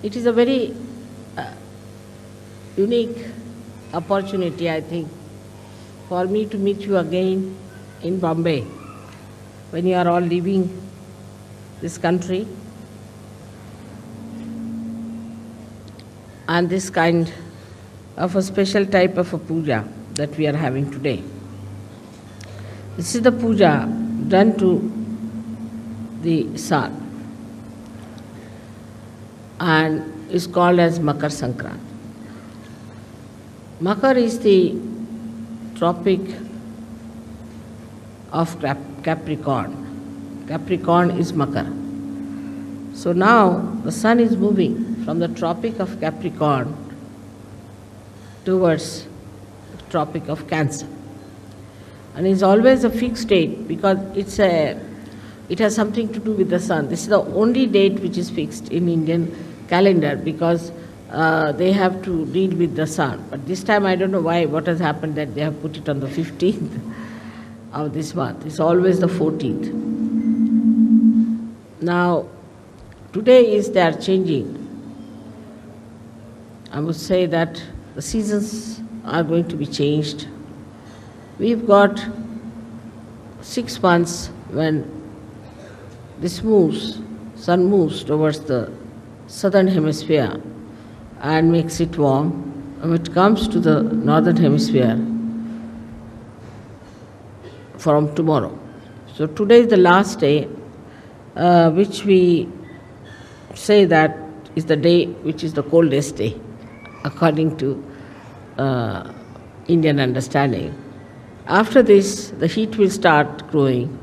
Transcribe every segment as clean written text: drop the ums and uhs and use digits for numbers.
It is a very unique opportunity, I think, for me to meet you again in Bombay when you are all leaving this country. And this kind of a special type of a puja that we are having today. This is the puja done to the sun and is called as Makar Sankrant. Makar is the tropic of Capricorn. Capricorn is Makar. So now the sun is moving from the tropic of Capricorn towards the tropic of Cancer. And it's always a fixed date because it has something to do with the sun. This is the only date which is fixed in Indian calendar because they have to deal with the sun. But this time I don't know why, what has happened that they have put it on the 15th of this month. It's always the 14th. Now, today is they are changing. I would say that the seasons are going to be changed. We've got 6 months when this sun moves towards the southern hemisphere and makes it warm. And when it comes to the northern hemisphere from tomorrow. So today is the last day, which we say that is the day which is the coldest day, according to Indian understanding. After this, the heat will start growing,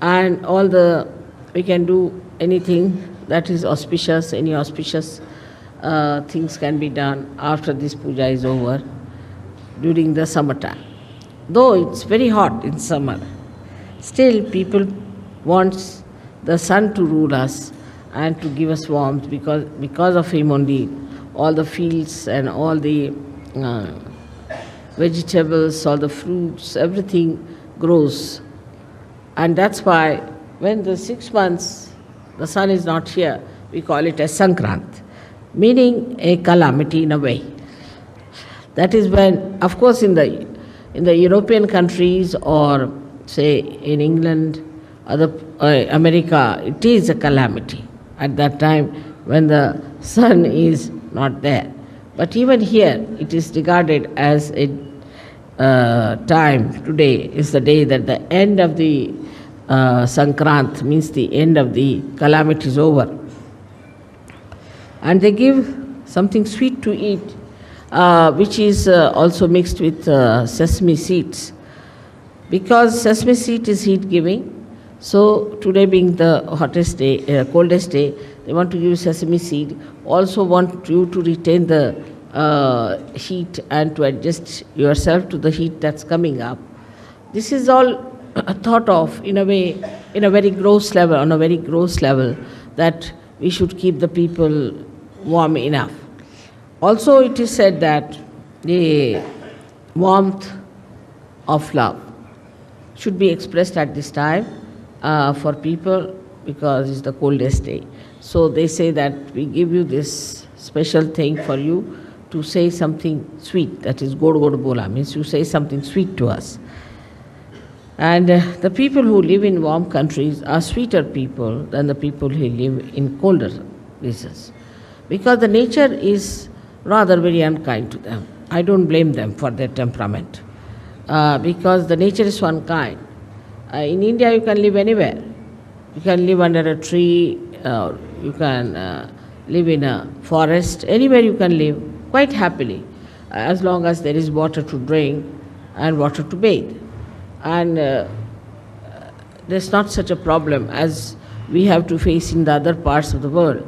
and we can do anything that is auspicious, any auspicious things can be done after this puja is over during the summertime. Though it's very hot in summer, still people want the sun to rule us and to give us warmth because of him only all the fields and all the vegetables, all the fruits, everything grows. And that's why when the 6 months the sun is not here, we call it as Sankrant, meaning a calamity in a way. That is when, of course, in the European countries or say in England, America, it is a calamity at that time when the sun is not there. But even here, it is regarded as a time. Today is the day that the end of the Sankrant, means the end of the calamity is over. And they give something sweet to eat, which is also mixed with sesame seeds. Because sesame seed is heat-giving, so today being the hottest day, coldest day, they want to give sesame seed. Also want you to retain the heat and to adjust yourself to the heat that's coming up. This is all thought of in a way, in a very gross level, on a very gross level, that we should keep the people warm enough. Also, it is said that the warmth of love should be expressed at this time for people because it's the coldest day. So they say that we give you this special thing for you to say something sweet, that is god bola, means you say something sweet to us. And the people who live in warm countries are sweeter people than the people who live in colder places, because the nature is rather very unkind to them. I don't blame them for their temperament, because the nature is one kind. In India you can live anywhere. You can live under a tree, you can live in a forest, anywhere you can live quite happily, as long as there is water to drink and water to bathe. And there's not such a problem as we have to face in the other parts of the world,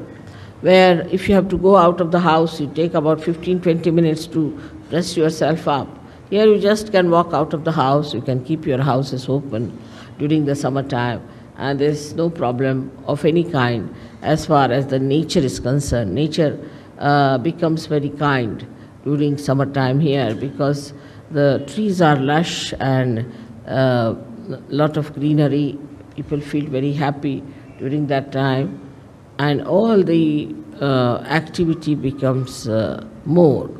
where if you have to go out of the house, you take about 15-20 minutes to dress yourself up. Here you just can walk out of the house, you can keep your houses open during the summertime, and there's no problem of any kind as far as the nature is concerned. Nature becomes very kind during summertime here because the trees are lush and lot of greenery. People feel very happy during that time. and all the activity becomes more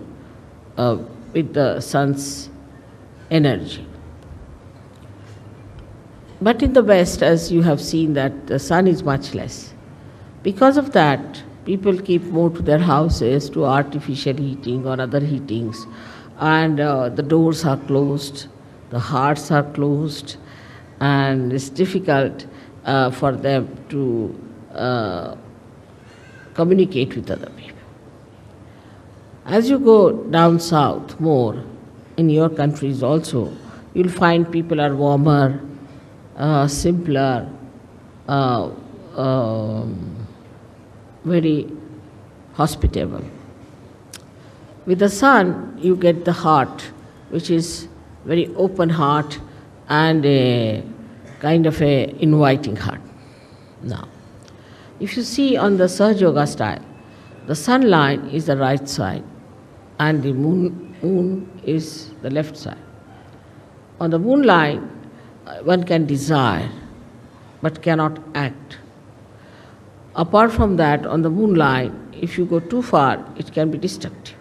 with the sun's energy. But in the West, as you have seen, that the sun is much less. Because of that, people keep more to their houses, to artificial heating or other heatings, and the doors are closed, the hearts are closed, and it's difficult for them to communicate with other people. As you go down south more, in your countries also, you'll find people are warmer, simpler, very hospitable. With the sun, you get the heart, which is very open heart and a kind of a inviting heart. Now, if you see on the Sahaja Yoga style, the sun line is the right side and the moon is the left side. On the moon line, one can desire but cannot act. Apart from that, on the moon line, if you go too far, it can be destructive.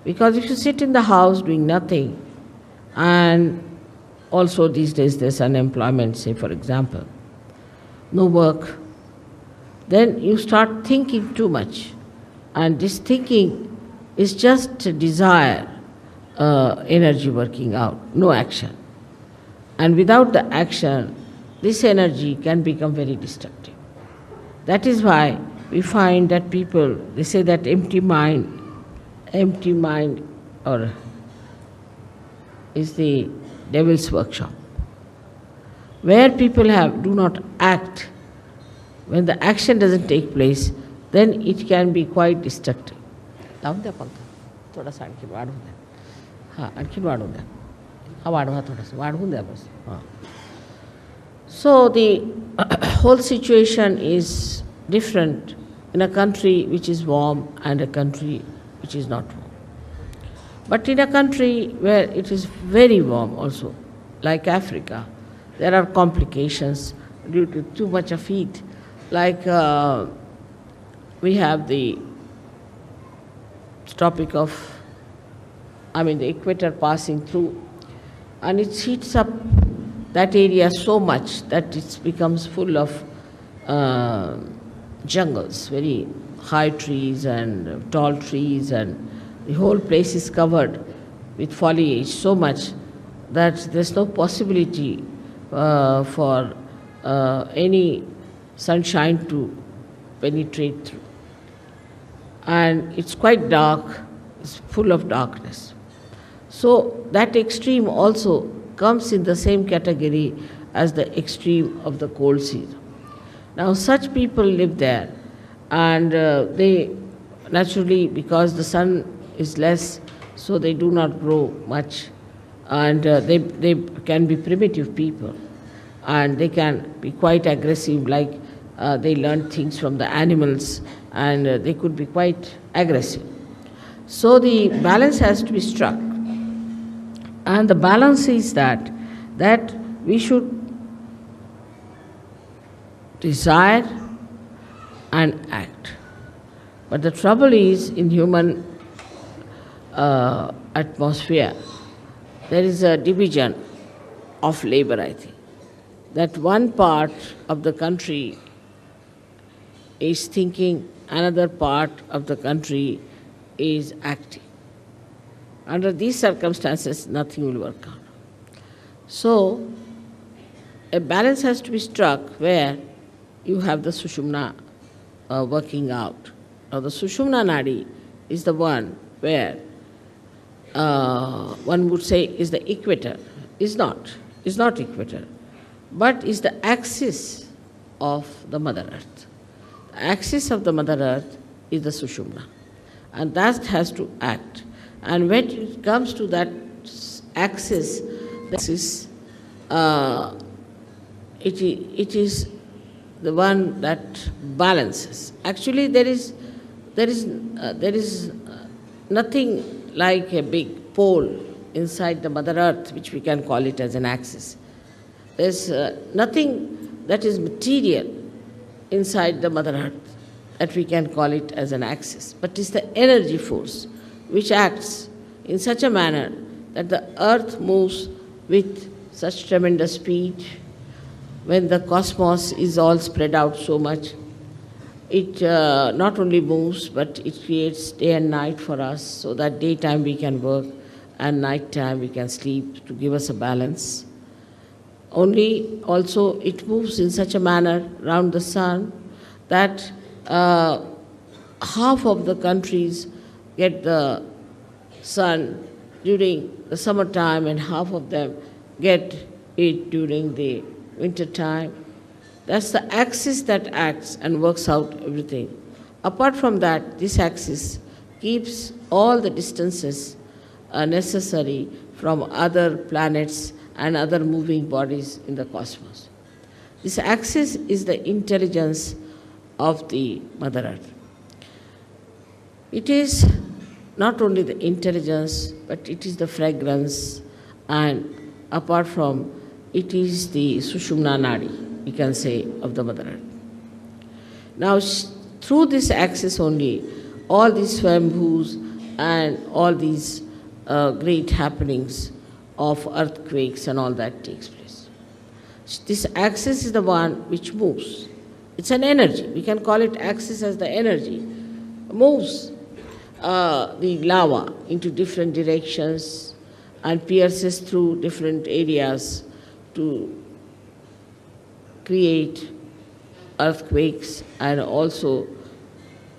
Because if you sit in the house doing nothing, and also these days there's unemployment, say for example, no work, then you start thinking too much. And this thinking is just a desire, energy working out, no action. And without the action, this energy can become very destructive. That is why we find that people, they say that empty mind or is the devil's workshop. Where people do not act, when the action doesn't take place, then it can be quite destructive. Down there, Panka. थोड़ा सा आणखी वाढवून द्या. हाँ, आणखी वाढवून द्या. हा वाढवा थोडासा, वाढवून द्या बस. हाँ. So the whole situation is different in a country which is warm and a country which is not warm. But in a country where it is very warm also, like Africa, there are complications due to too much of heat. Like we have the topic of, the equator passing through, and it heats up that area so much that it becomes full of jungles, very high trees and tall trees, and the whole place is covered with foliage so much that there's no possibility for any sunshine to penetrate through. And it's quite dark, it's full of darkness. So that extreme also comes in the same category as the extreme of the cold season. Now such people live there, and they naturally, because the sun is less, so they do not grow much, and they can be primitive people, and they can be quite aggressive, like they learn things from the animals, and they could be quite aggressive. So the balance has to be struck, and the balance is that we should desire and act. But the trouble is, in human atmosphere, there is a division of labor, I think. That one part of the country is thinking, another part of the country is acting. Under these circumstances, nothing will work out. So, a balance has to be struck where you have the Sushumna working out. Now, the Sushumna Nadi is the one where one would say is the equator. Is not equator, but is the axis of the Mother Earth. The axis of the Mother Earth is the Sushumna, and that has to act. And when it comes to that axis, it is the one that balances. Actually, there is nothing like a big pole inside the Mother Earth, which we can call it as an axis. There's nothing that is material inside the Mother Earth, that we can call it as an axis. But it's the energy force which acts in such a manner that the earth moves with such tremendous speed. When the cosmos is all spread out so much, it not only moves, but it creates day and night for us, so that daytime we can work and nighttime we can sleep, to give us a balance. Only also it moves in such a manner around the sun that half of the countries get the sun during the summertime and half of them get it during the winter time. That's the axis that acts and works out everything. Apart from that, this axis keeps all the distances necessary from other planets and other moving bodies in the cosmos. This axis is the intelligence of the Mother Earth. It is not only the intelligence, but it is the fragrance, and apart from it is the Sushumna Nadi, we can say, of the Mother Earth. Now, through this axis only, all these swambhus and all these great happenings of earthquakes and all that takes place. This axis is the one which moves. It's an energy. We can call it axis as the energy. Moves the lava into different directions and pierces through different areas to create earthquakes and also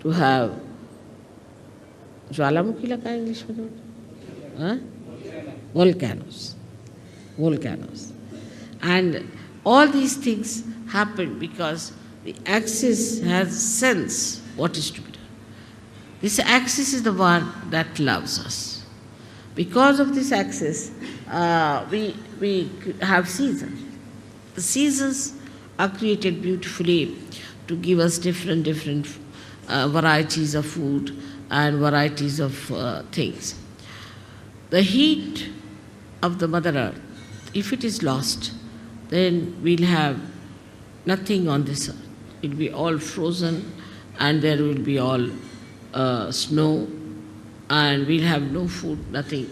to have ज्वालामुखी लगा English में volcanoes. And all these things happen because the axis has sense what is to be done. This axis is the one that loves us. Because of this axis, we have seasons. The seasons are created beautifully to give us different varieties of food and varieties of things. The heat of the Mother Earth, if it is lost, then we'll have nothing on this earth. It will be all frozen and there will be all snow and we'll have no food, nothing,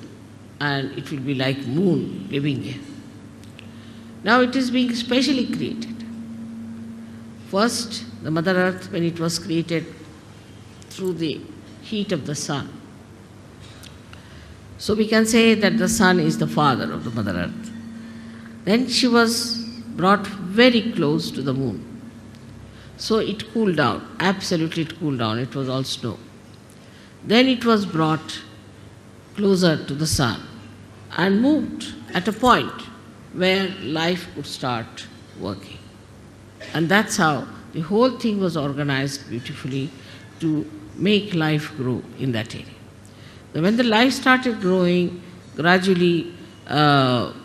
and it will be like moon living here. Now it is being specially created. First, the Mother Earth, when it was created through the heat of the sun. So we can say that the sun is the father of the Mother Earth. Then she was brought very close to the moon. So it cooled down, absolutely it cooled down, it was all snow. Then it was brought closer to the sun and moved at a point where life could start working. And that's how the whole thing was organized beautifully to make life grow in that area. When the life started growing, gradually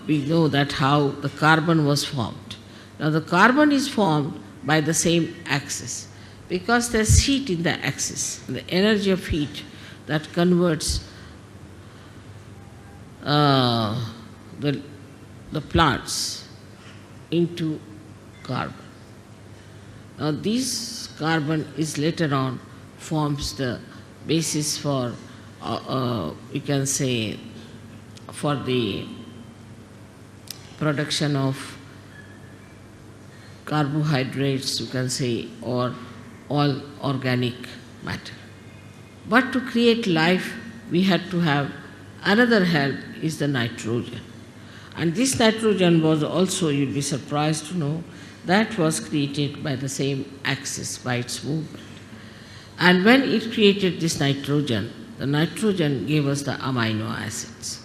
we know that how the carbon was formed. Now the carbon is formed by the same axis because there's heat in the axis, the energy of heat that converts the plants into carbon. Now this carbon is later on forms the basis for we can say for the production of carbohydrates, you can say, or all organic matter. But to create life, we had to have another help, is the nitrogen. And this nitrogen was also, you'll be surprised to know, that was created by the same axis, by its movement. And when it created this nitrogen, the nitrogen gave us the amino acids.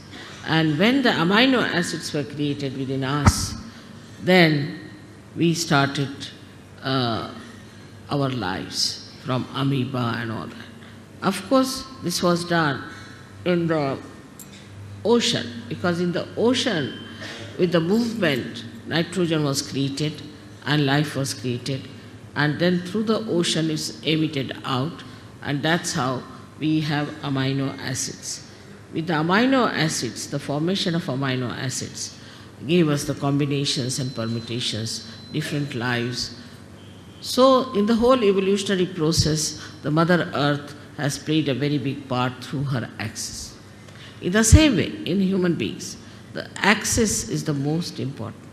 And when the amino acids were created within us, then we started our lives from amoeba and all that. Of course, this was done in the ocean, because in the ocean, with the movement, nitrogen was created and life was created. And then through the ocean it's emitted out, and that's how we have amino acids. With the amino acids, the formation of amino acids gave us the combinations and permutations, different lives. So in the whole evolutionary process, the Mother Earth has played a very big part through her axis. In the same way, in human beings, the axis is the most important.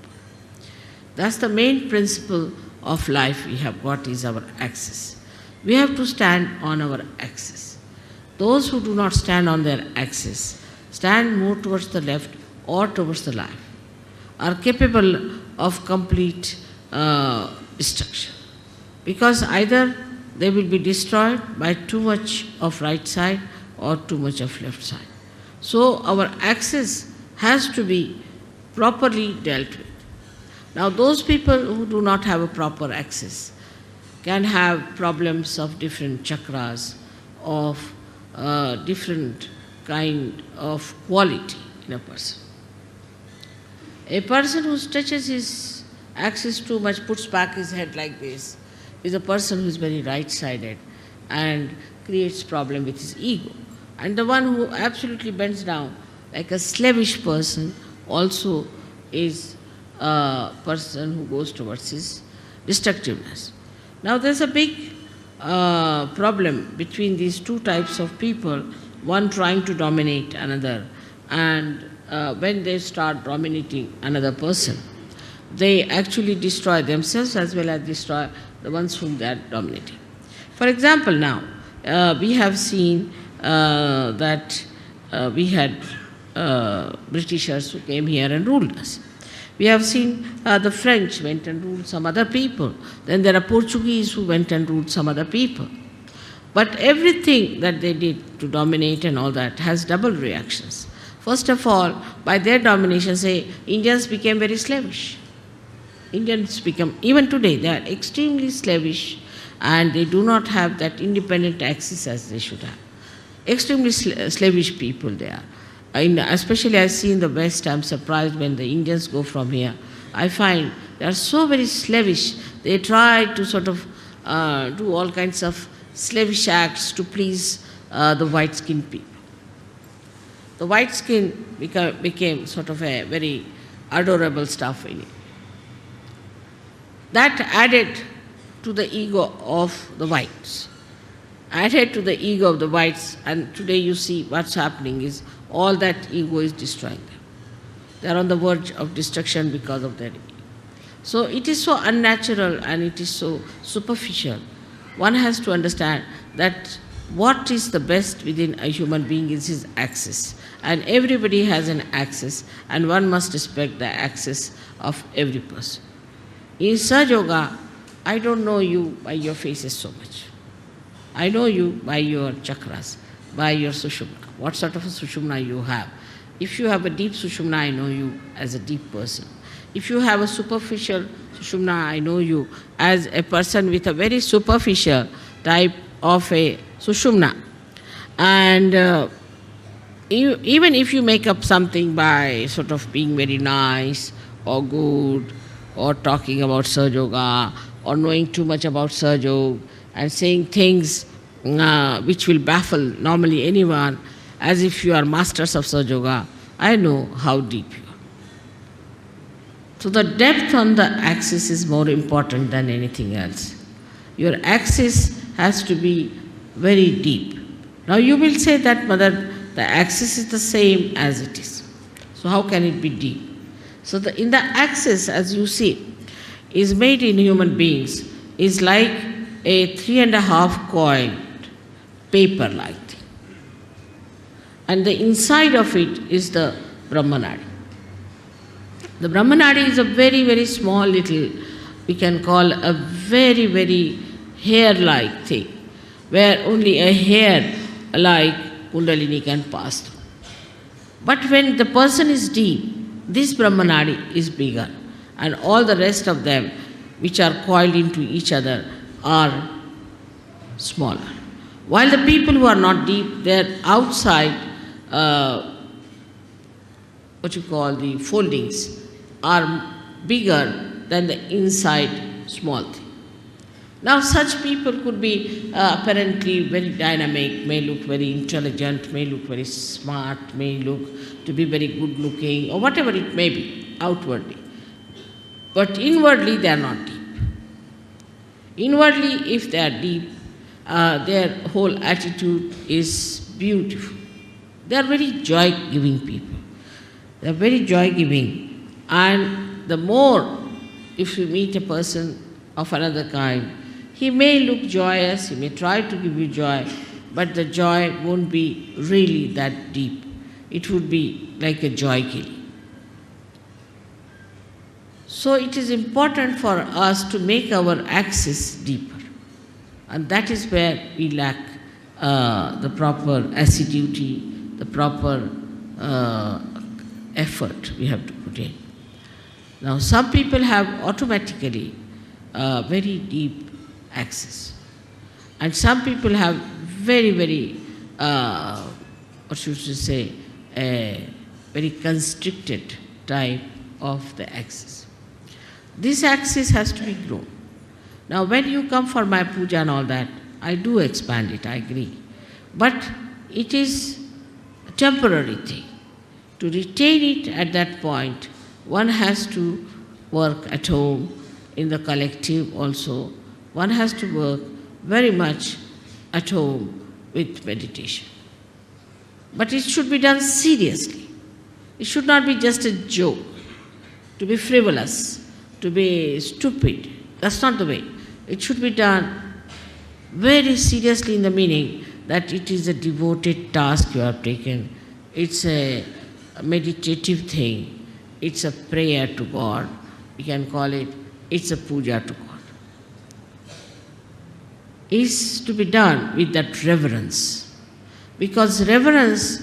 That's the main principle of life we have got, is our axis. We have to stand on our axis. Those who do not stand on their axis, stand more towards the left or towards the life, are capable of complete destruction. Because either they will be destroyed by too much of right side or too much of left side. So our axis has to be properly dealt with. Now those people who do not have a proper axis can have problems of different chakras, of different kind of quality in a person. A person who stretches his axis too much, puts back his head like this, is a person who is very right-sided and creates problem with his ego. And the one who absolutely bends down, like a slavish person, also is a person who goes towards his destructiveness. Now there's a big problem between these two types of people, one trying to dominate another, and when they start dominating another person, they actually destroy themselves as well as destroy the ones whom they are dominating. For example, now, we have seen that we had Britishers who came here and ruled us. We have seen the French went and ruled some other people. Then there are Portuguese who went and ruled some other people. But everything that they did to dominate and all that has double reactions. First of all, by their domination, say, Indians became very slavish. Indians become, even today, they are extremely slavish and they do not have that independent axis as they should have. Extremely slavish people they are. Especially I see in the West, I'm surprised when the Indians go from here. I find they are so very slavish. They try to sort of do all kinds of slavish acts to please the white-skinned people. The white skin became sort of a very adorable stuff in it. That added to the ego of the whites. Added to the ego of the whites, and today you see what's happening is all that ego is destroying them. They are on the verge of destruction because of their ego. So it is so unnatural and it is so superficial. One has to understand that what is the best within a human being is his axis. And everybody has an axis, and one must respect the axis of every person. In Sahaja Yoga, I don't know you by your faces so much. I know you by your chakras, by your sushumna, what sort of a sushumna you have. If you have a deep sushumna, I know you as a deep person. If you have a superficial sushumna, I know you as a person with a very superficial type of a sushumna. And even if you make up something by sort of being very nice or good, or talking about Sahaja Yoga, or knowing too much about Sahaja Yoga, and saying things which will baffle normally anyone, as if you are masters of Sahaja Yoga, I know how deep you are. So the depth on the axis is more important than anything else. Your axis has to be very deep. Now you will say that, Mother, the axis is the same as it is. So how can it be deep? So in the axis, as you see, is made in human beings, is like a 3.5 coiled paper-like thing. And the inside of it is the Brahmanadi. The Brahmanadi is a very, very small little, we can call a very, very hair-like thing, where only a hair like Kundalini can pass through. But when the person is deep, this Brahmanadi is bigger, and all the rest of them, which are coiled into each other, are smaller. While the people who are not deep, their outside, what you call the foldings, are bigger than the inside small thing. Now such people could be apparently very dynamic, may look very intelligent, may look very smart, may look to be very good looking, or whatever it may be outwardly. But inwardly they are not deep. Inwardly, if they are deep, their whole attitude is beautiful. They are very joy-giving people. They are very joy-giving. And the more, if you meet a person of another kind, he may look joyous, he may try to give you joy, but the joy won't be really that deep. It would be like a joy killing. So it is important for us to make our axis deeper. And that is where we lack the proper assiduity, the proper effort we have to put in. Now some people have automatically very deep axis. And some people have very, what should you say, a very constricted type of the axis. This axis has to be grown. Now when you come for my puja and all that, I do expand it, I agree. But it is a temporary thing. To retain it at that point, one has to work at home, in the collective also. One has to work very much at home with meditation. But it should be done seriously. It should not be just a joke, to be frivolous, to be stupid. That's not the way. It should be done very seriously in the meaning that it is a devoted task you have taken. It's a meditative thing. It's a prayer to God. We can call it, it's a puja to God. It's to be done with that reverence. Because reverence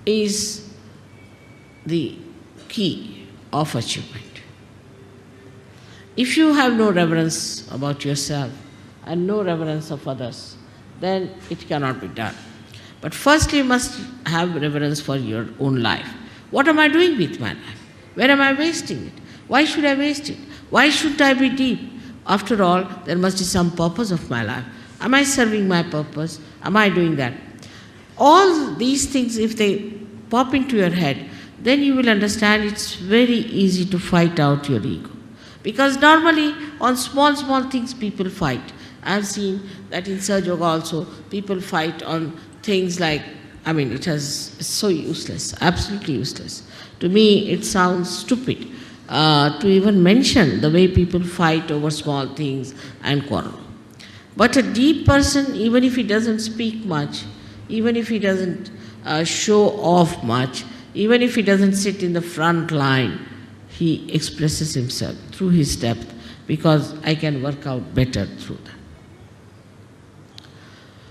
is the key of achievement. If you have no reverence about yourself and no reverence of others, then it cannot be done. But firstly, you must have reverence for your own life. What am I doing with my life? Where am I wasting it? Why should I waste it? Why should I be deep? After all, there must be some purpose of my life. Am I serving my purpose? Am I doing that? All these things, if they pop into your head, then you will understand it's very easy to fight out your ego. Because normally on small things people fight. I have seen that in Saj Yoga also, people fight on things like, it's so useless, absolutely useless. To me, it sounds stupid to even mention the way people fight over small things and quarrel. But a deep person, even if he doesn't speak much, even if he doesn't show off much, even if he doesn't sit in the front line, he expresses himself through his depth, because I can work out better through that.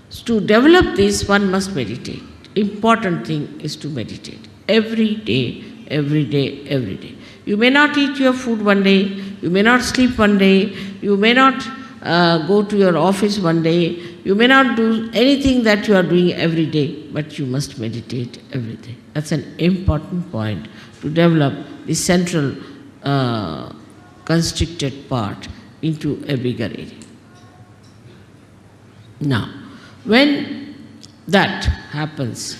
So to develop this, one must meditate. Important thing is to meditate. Every day, every day, every day. You may not eat your food one day, you may not sleep one day, you may not go to your office one day, you may not do anything that you are doing every day, but you must meditate every day. That's an important point to develop the central constricted part into a bigger area. Now, when that happens,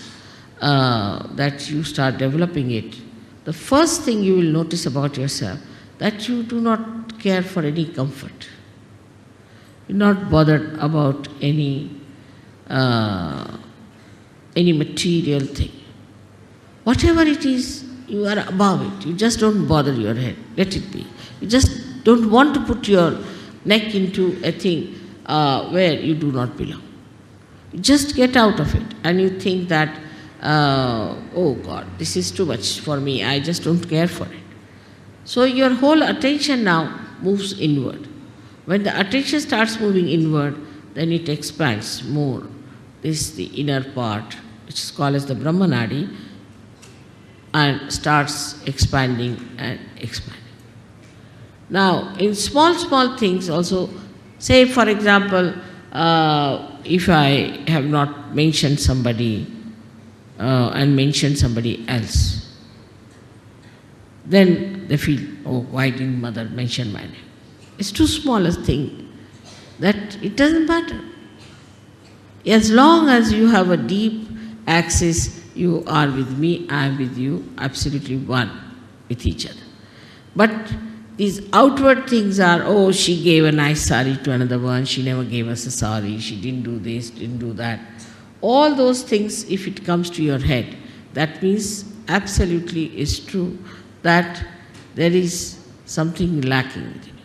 that you start developing it, the first thing you will notice about yourself, that you do not care for any comfort. You're not bothered about any material thing. Whatever it is, you are above it. You just don't bother your head. Let it be. You just don't want to put your neck into a thing where you do not belong. You just get out of it and you think that, oh God, this is too much for me. I just don't care for it. So your whole attention now moves inward. When the attention starts moving inward, then it expands more. This is the inner part, which is called as the Brahmanadi, and starts expanding and expanding. Now, in small things also, say for example, if I have not mentioned somebody and mentioned somebody else, then they feel, oh, why didn't mother mention my name? It's too small a thing that it doesn't matter. As long as you have a deep axis, you are with me, I am with you, absolutely one with each other. But These outward things are, oh, she gave a nice sari to another one, she never gave us a sari, she didn't do this, didn't do that. All those things, if it comes to your head, that means absolutely is true that there is something lacking within you.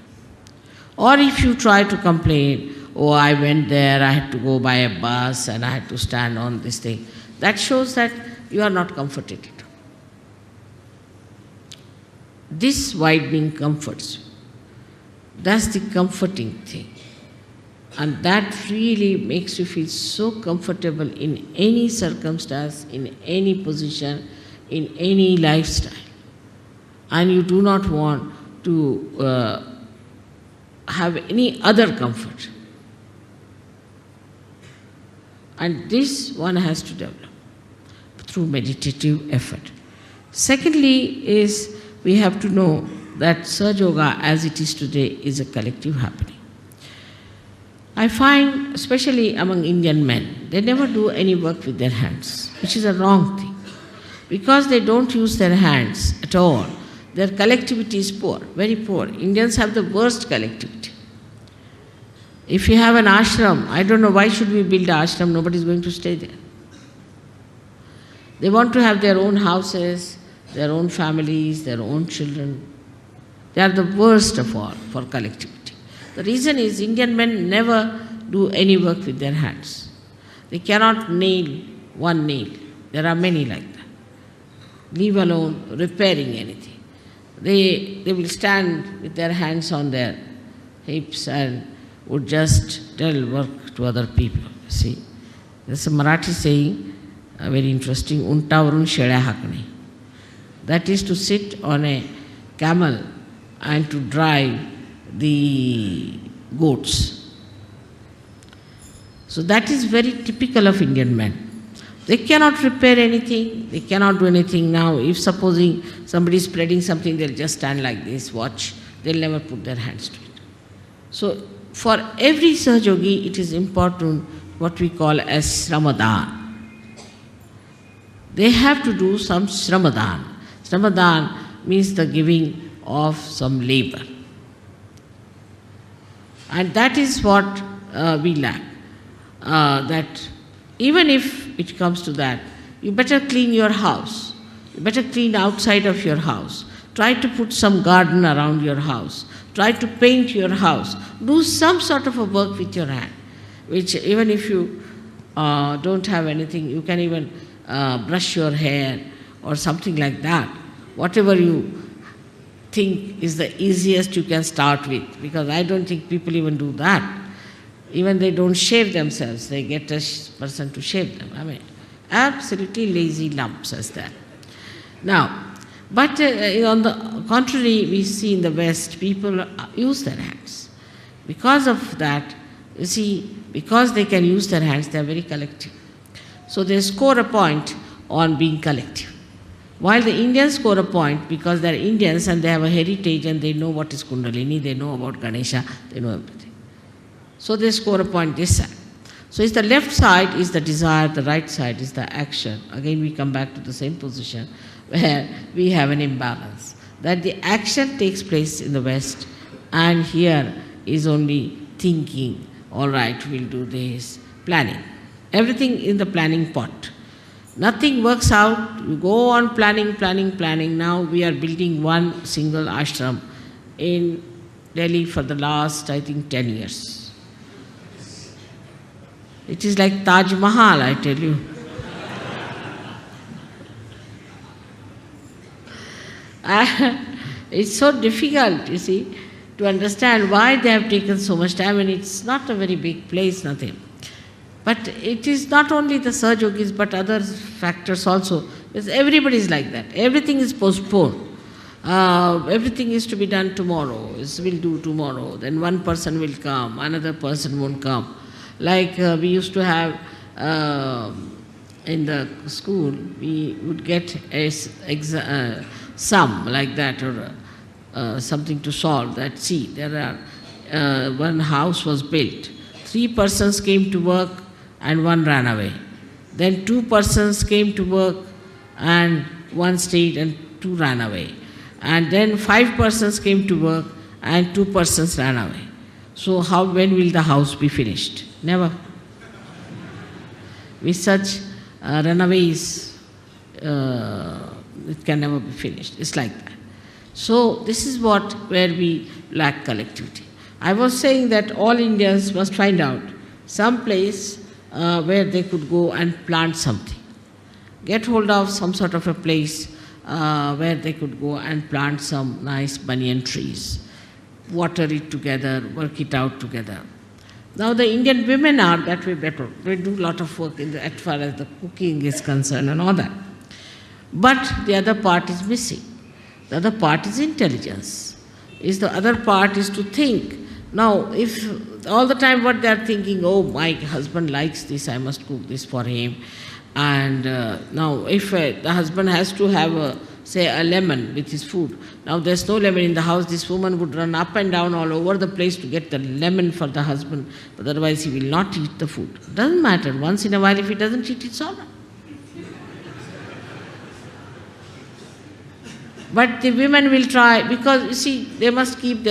Or if you try to complain, oh, I went there, I had to go by a bus and I had to stand on this thing, that shows that you are not comforted at all. This widening comforts you. That's the comforting thing. And that really makes you feel so comfortable in any circumstance, in any position, in any lifestyle. And you do not want to have any other comfort. And this one has to develop through meditative effort. Secondly is, we have to know that Sahaja Yoga as it is today is a collective happening. I find, especially among Indian men, they never do any work with their hands, which is a wrong thing. Because they don't use their hands at all, their collectivity is poor, very poor. Indians have the worst collectivity. If you have an ashram, I don't know why should we build an ashram, nobody is going to stay there. They want to have their own houses, their own families, their own children. They are the worst of all for collectivity. The reason is Indian men never do any work with their hands. They cannot nail one nail. There are many like that. Leave alone repairing anything. They will stand with their hands on their hips and would just tell work to other people. See, there's a Marathi saying, very interesting, untavarun sheɗya hakne. That is to sit on a camel and to drive the goats. So that is very typical of Indian men. They cannot repair anything, they cannot do anything now. If supposing somebody is spreading something, they'll just stand like this, watch. They'll never put their hands to it. So for every Sahaja Yogi, it is important what we call as Sramadan. They have to do some Sramadan. Sramadan means the giving of some labor. And that is what we lack. That even if it comes to that, you better clean your house. You better clean outside of your house. Try to put some garden around your house. Try to paint your house. Do some sort of a work with your hand, which even if you don't have anything, you can even brush your hair or something like that. Whatever you think is the easiest you can start with, because I don't think people even do that. Even they don't shave themselves, they get a person to shave them. I mean, absolutely lazy lumps as that. Now, but on the contrary, we see in the West, people use their hands. Because of that, you see, because they can use their hands, they are very collective. So they score a point on being collective. While the Indians score a point because they are Indians and they have a heritage and they know what is Kundalini, they know about Ganesha, they know everything. So they score a point this side. So it's the left side is the desire, the right side is the action. Again we come back to the same position where we have an imbalance. That the action takes place in the West and here is only thinking, all right, we'll do this, planning. Everything in the planning pot. Nothing works out, you go on planning, planning, planning. Now we are building one single ashram in Delhi for the last, I think, 10 years. It is like Taj Mahal, I tell you. It's so difficult, you see, to understand why they have taken so much time, and it's not a very big place, nothing. But it is not only the Sahaja Yogis, but other factors also. Because everybody is like that. Everything is postponed. Everything is to be done tomorrow. We'll do tomorrow. Then one person will come, another person won't come. Like we used to have in the school, we would get a sum like that or something to solve. That see, there are one house was built. 3 persons came to work and 1 ran away. Then 2 persons came to work and 1 stayed and 2 ran away. And then 5 persons came to work and 2 persons ran away. So when will the house be finished? Never. With such runaways, it can never be finished. It's like that. So this is where we lack collectivity. I was saying that all Indians must find out some place where they could go and plant something. Get hold of some sort of a place where they could go and plant some nice banyan trees, water it together, work it out together. Now the Indian women are that way better. They do a lot of work as far as the cooking is concerned and all that. But the other part is missing. The other part is intelligence. The other part is to think. Now, if all the time what they are thinking, oh, my husband likes this, I must cook this for him. And now, if the husband has to have, say, a lemon with his food, now there's no lemon in the house, this woman would run up and down all over the place to get the lemon for the husband, but otherwise he will not eat the food. Doesn't matter. Once in a while, if he doesn't eat, it's all right. But the women will try, because you see, they must keep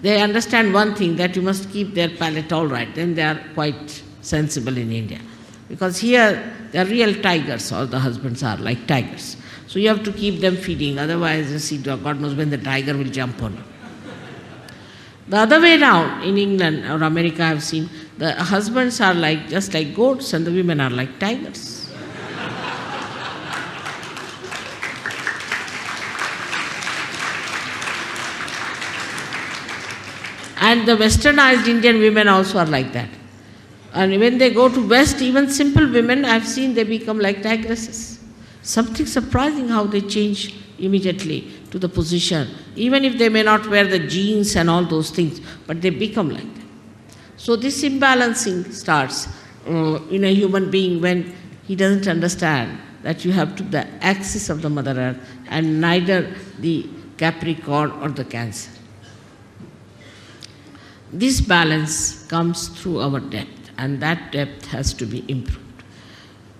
they understand one thing, that you must keep their palate all right, then they are quite sensible in India. Because here, they are real tigers, all the husbands are like tigers. So you have to keep them feeding, otherwise, you see, God knows when the tiger will jump on you. The other way around, in England or America, I have seen, the husbands are just like goats and the women are like tigers. And the westernized Indian women also are like that. And when they go to West, even simple women, I've seen they become like tigresses. Something surprising how they change immediately to the position, even if they may not wear the jeans and all those things, but they become like that. So this imbalancing starts in a human being when he doesn't understand that you have to the axis of the Mother Earth and neither the Capricorn or the Cancer. This balance comes through our depth, and that depth has to be improved.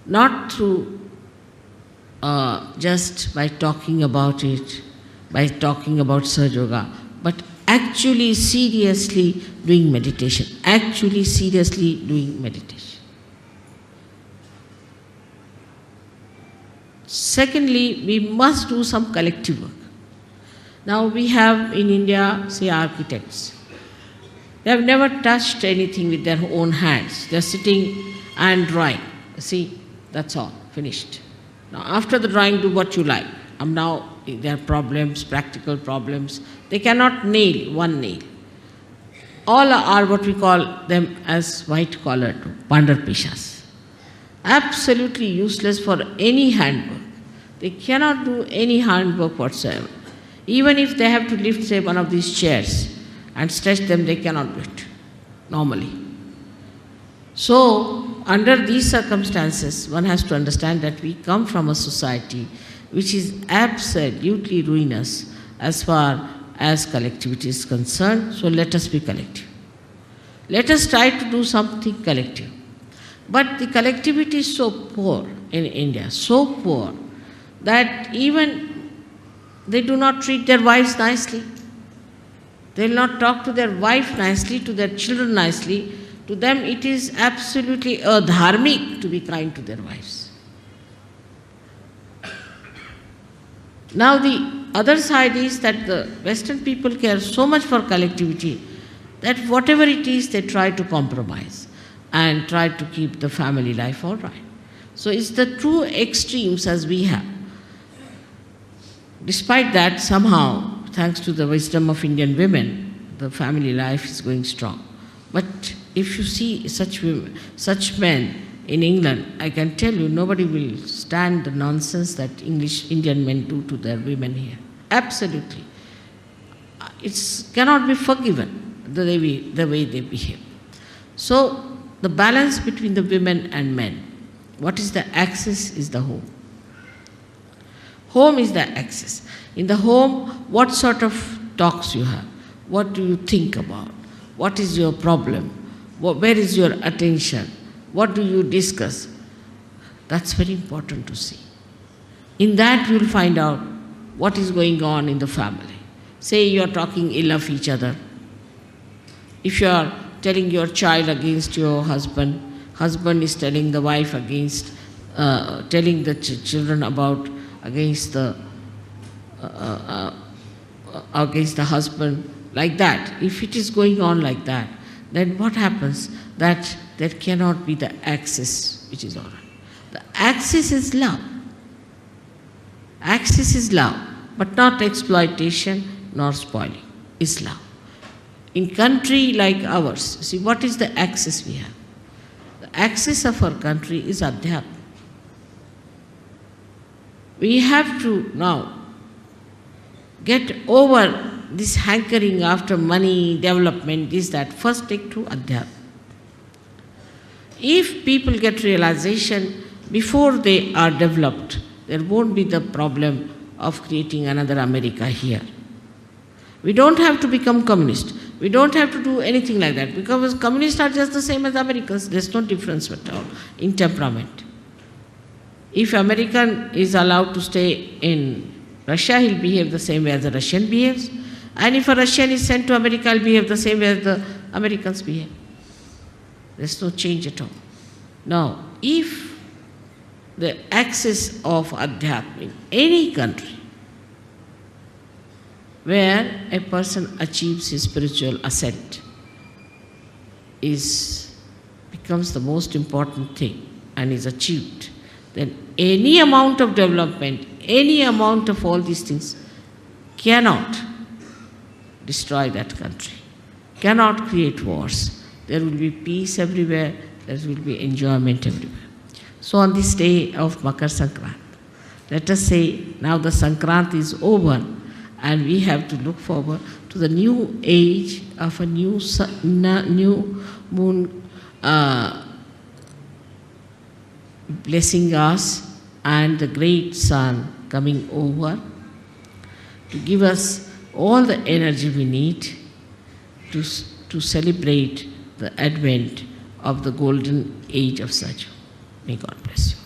Not through just by talking about it, by talking about Sahaja Yoga, but actually seriously doing meditation. Actually seriously doing meditation. Secondly, we must do some collective work. Now we have in India, say, architects. They have never touched anything with their own hands. They are sitting and drawing. See, that's all, finished. Now, after the drawing, do what you like. Now, there are problems, practical problems. They cannot nail one nail. All are what we call them as white-collar pandarpishas. Absolutely useless for any handwork. They cannot do any handwork whatsoever. Even if they have to lift, say, one of these chairs and stretch them, they cannot do it normally. So, under these circumstances, one has to understand that we come from a society which is absolutely ruinous as far as collectivity is concerned. So let us be collective. Let us try to do something collective. But the collectivity is so poor in India, so poor, that even they do not treat their wives nicely. They will not talk to their wife nicely, to their children nicely. To them it is absolutely dharmic to be kind to their wives. Now the other side is that the Western people care so much for collectivity that whatever it is they try to compromise and try to keep the family life all right. So it's the two extremes as we have. Despite that, somehow, thanks to the wisdom of Indian women, the family life is going strong. But if you see such women, such men in England, I can tell you nobody will stand the nonsense that Indian men do to their women here. Absolutely. It cannot be forgiven the way they behave. So the balance between the women and men, what is the axis is the home. Home is the axis. In the home, what sort of talks you have? What do you think about? What is your problem? Where is your attention? What do you discuss? That's very important to see. In that you will find out what is going on in the family. Say you are talking ill of each other. If you are telling your child against your husband, husband is telling the wife against, telling the children about against the husband, like that. If it is going on like that, then what happens? That there cannot be the axis which is all right. The axis is love. Axis is love, but not exploitation nor spoiling. Is love. In country like ours, see what is the axis we have? The axis of our country is Adhyatma. We have to now get over this hankering after money, development, this, that. First take to Adhyatma. If people get realization before they are developed, there won't be the problem of creating another America here. We don't have to become communist. We don't have to do anything like that, because communists are just the same as Americans. There's no difference at all in temperament. If American is allowed to stay in Russia, he'll behave the same way as a Russian behaves. And if a Russian is sent to America, he'll behave the same way as the Americans behave. There's no change at all. Now, if the axis of Adhyatma in any country where a person achieves his spiritual ascent becomes the most important thing and is achieved, then any amount of development, any amount of all these things cannot destroy that country, cannot create wars. There will be peace everywhere, there will be enjoyment everywhere. So on this day of Makar Sankrant, let us say now the Sankrant is over, and we have to look forward to the new age of a new new moon blessing us, and the great sun coming over to give us all the energy we need to celebrate the advent of the golden age of Sajju. May God bless you.